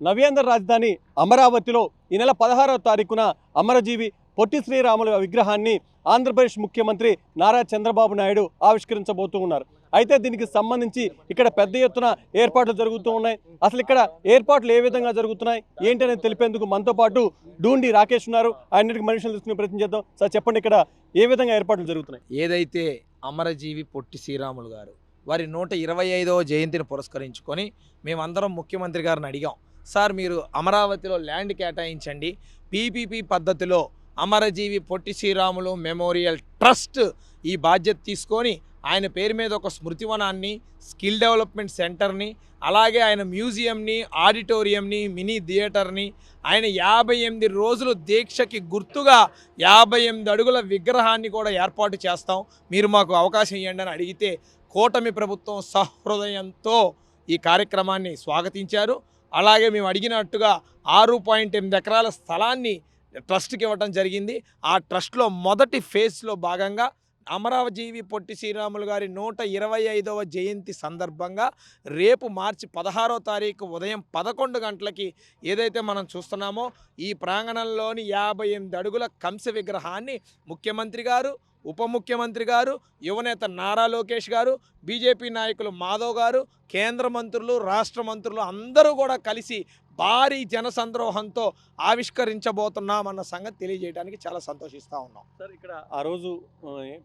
నవ్యాంధ్ర రాజధాని అమరావతిలో ఈ నెల 16వ తారీఖున అమరజీవి పొట్టి శ్రీరాములు విగ్రహాన్ని ఆంధ్రప్రదేశ్ ముఖ్యమంత్రి నారా చంద్రబాబు నాయుడు ఆవిష్కరించబోతూ ఉన్నారు. అయితే దీనికి సంబంధించి ఇక్కడ పెద్ద ఎత్తున ఏర్పాట్లు జరుగుతూ ఉన్నాయి. అసలు ఇక్కడ ఏర్పాట్లు ఏ విధంగా జరుగుతున్నాయి ఏంటి అనేది తెలిపేందుకు మనతో పాటు డూండి రాకేష్ ఉన్నారు. ఆయనకి మనుషులు తీసుకునే ప్రయత్నం చేద్దాం. సార్ చెప్పండి, ఇక్కడ ఏ విధంగా ఏర్పాట్లు జరుగుతున్నాయి? ఏదైతే అమరజీవి పొట్టి శ్రీరాములు గారు వారి 125వ జయంతిని పురస్కరించుకొని మేమందరం ముఖ్యమంత్రి గారిని అడిగాం. సార్, మీరు అమరావతిలో ల్యాండ్ కేటాయించండి, పీపీపీ పద్ధతిలో అమరజీవి పొట్టి శ్రీరాములు మెమోరియల్ ట్రస్ట్ ఈ బాధ్యత తీసుకొని ఆయన పేరు మీద ఒక స్మృతివనాన్ని, స్కిల్ డెవలప్మెంట్ సెంటర్ని, అలాగే ఆయన మ్యూజియంని, ఆడిటోరియంని, మినీ థియేటర్ని, ఆయన 58 రోజులు దీక్షకి గుర్తుగా 58 అడుగుల విగ్రహాన్ని కూడా ఏర్పాటు చేస్తాం, మీరు మాకు అవకాశం ఇవ్వండి అని అడిగితే కూటమి ప్రభుత్వం సహృదయంతో ఈ కార్యక్రమాన్ని స్వాగతించారు. అలాగే మేము అడిగినట్టుగా 6.8 ఎకరాల స్థలాన్ని ట్రస్ట్కి ఇవ్వడం జరిగింది. ఆ ట్రస్ట్లో మొదటి ఫేజ్లో భాగంగా అమరజీవి పొట్టి శ్రీరాములు గారి 125వ జయంతి సందర్భంగా రేపు మార్చి 16వ తారీఖు ఉదయం 11 గంటలకి ఏదైతే మనం చూస్తున్నామో ఈ ప్రాంగణంలోని 58 అడుగుల కంస విగ్రహాన్ని ముఖ్యమంత్రి గారు, ఉప ముఖ్యమంత్రి గారు, యువనేత నారా లోకేష్ గారు, బీజేపీ నాయకులు మాధవ్ గారు, కేంద్ర మంత్రులు, రాష్ట్ర మంత్రులు అందరూ కూడా కలిసి భారీ జనసంద్రోహంతో ఆవిష్కరించబోతున్నామన్న సంగతి తెలియజేయడానికి చాలా సంతోషిస్తూ ఉన్నాం. సార్, ఇక్కడ ఆ రోజు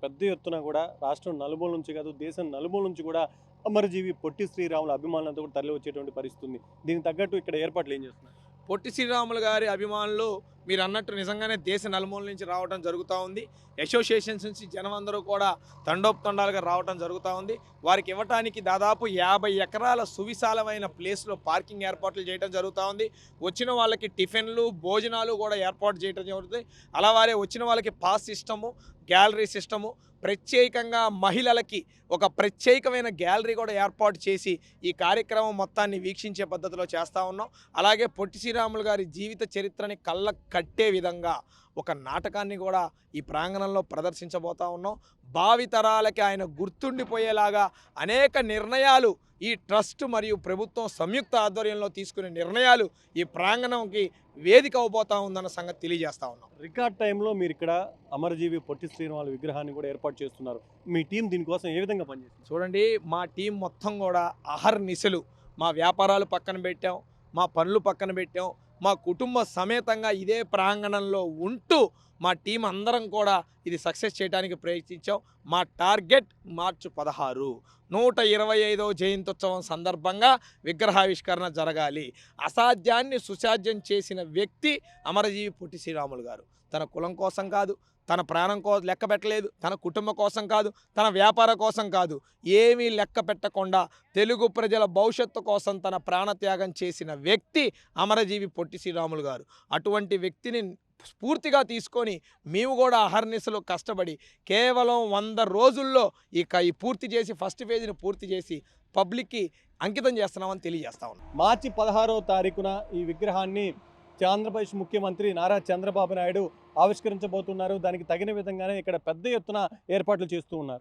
పెద్ద ఎత్తున కూడా రాష్ట్రం నలుమూల నుంచి కాదు, దేశం నలుమూల నుంచి కూడా అమరజీవి పొట్టి శ్రీరాముల అభిమానులతో కూడా తరలి వచ్చేటువంటి పరిస్థితి ఉంది. దీనికి తగ్గట్టు ఇక్కడ ఏర్పాట్లు ఏం చేస్తున్నారు? పొట్టి శ్రీరాములు గారి అభిమానులు మీరు అన్నట్టు నిజంగానే దేశ నలుమూల నుంచి రావడం జరుగుతూ ఉంది. అసోసియేషన్స్ నుంచి జనం అందరూ కూడా తండోపతండాలుగా రావడం జరుగుతూ ఉంది. వారికి ఇవ్వటానికి దాదాపు 50 ఎకరాల సువిశాలమైన ప్లేస్లో పార్కింగ్ ఏర్పాట్లు చేయడం జరుగుతూ ఉంది. వచ్చిన వాళ్ళకి టిఫిన్లు, భోజనాలు కూడా ఏర్పాటు చేయడం జరుగుతుంది. అలా వారే వచ్చిన వాళ్ళకి పాస్ సిస్టము, గ్యాలరీ సిస్టము, ప్రత్యేకంగా మహిళలకి ఒక ప్రత్యేకమైన గ్యాలరీ కూడా ఏర్పాటు చేసి ఈ కార్యక్రమం మొత్తాన్ని వీక్షించే పద్ధతిలో చేస్తూ ఉన్నాం. అలాగే పొట్టి శ్రీరాములు గారి జీవిత చరిత్రని కళ్ళకు కట్టే విధంగా ఒక నాటకాన్ని కూడా ఈ ప్రాంగణంలో ప్రదర్శించబోతూ ఉన్నాం. భావితరాలకి ఆయన గుర్తుండిపోయేలాగా అనేక నిర్ణయాలు ఈ ట్రస్ట్ మరియు ప్రభుత్వం సంయుక్త ఆధ్వర్యంలో తీసుకునే నిర్ణయాలు ఈ ప్రాంగణంకి వేదిక అవబోతా ఉందన్న సంగతి తెలియజేస్తా ఉన్నాం. రికార్డ్ టైంలో మీరు ఇక్కడ అమరజీవి పొట్టి శ్రీరాముల విగ్రహాన్ని కూడా ఏర్పాటు చేస్తున్నారు. మీ టీం దీనికోసం ఏ విధంగా పనిచేస్తుంది? చూడండి, మా టీం మొత్తం కూడా అహర్నిశలు మా వ్యాపారాలు పక్కన పెట్టాం, మా పనులు పక్కన పెట్టాం, మా కుటుంబ సమేతంగా ఇదే ప్రాంగణంలో ఉంటూ మా టీం అందరం కూడా ఇది సక్సెస్ చేయడానికి ప్రయత్నించాం. మా టార్గెట్ మార్చి 16 125వ జయంత్యుత్సవం సందర్భంగా విగ్రహావిష్కరణ జరగాలి. అసాధ్యాన్ని సుసాధ్యం చేసిన వ్యక్తి అమరజీవి పొట్టి శ్రీరాములు గారు. తన కులం కోసం కాదు, తన ప్రాణం లెక్క పెట్టలేదు, తన కుటుంబం కోసం కాదు, తన వ్యాపార కోసం కాదు, ఏమీ లెక్క పెట్టకుండా తెలుగు ప్రజల భవిష్యత్తు కోసం తన ప్రాణత్యాగం చేసిన వ్యక్తి అమరజీవి పొట్టి శ్రీరాములు గారు. అటువంటి వ్యక్తిని స్ఫూర్తిగా తీసుకొని మేము కూడా అహర్నిశలు కష్టపడి కేవలం 100 రోజుల్లో ఈ పూర్తి చేసి ఫస్ట్ ఫేజ్ని పూర్తి చేసి పబ్లిక్కి అంకితం చేస్తున్నామని తెలియజేస్తా ఉన్నాం. మార్చి 16వ తారీఖున ఈ విగ్రహాన్ని ఆంధ్రప్రదేశ్ ముఖ్యమంత్రి నారా చంద్రబాబు నాయుడు ఆవిష్కరించబోతున్నారు. దానికి తగిన విధంగానే ఇక్కడ పెద్ద ఎత్తున ఏర్పాట్లు చేస్తూ ఉన్నారు.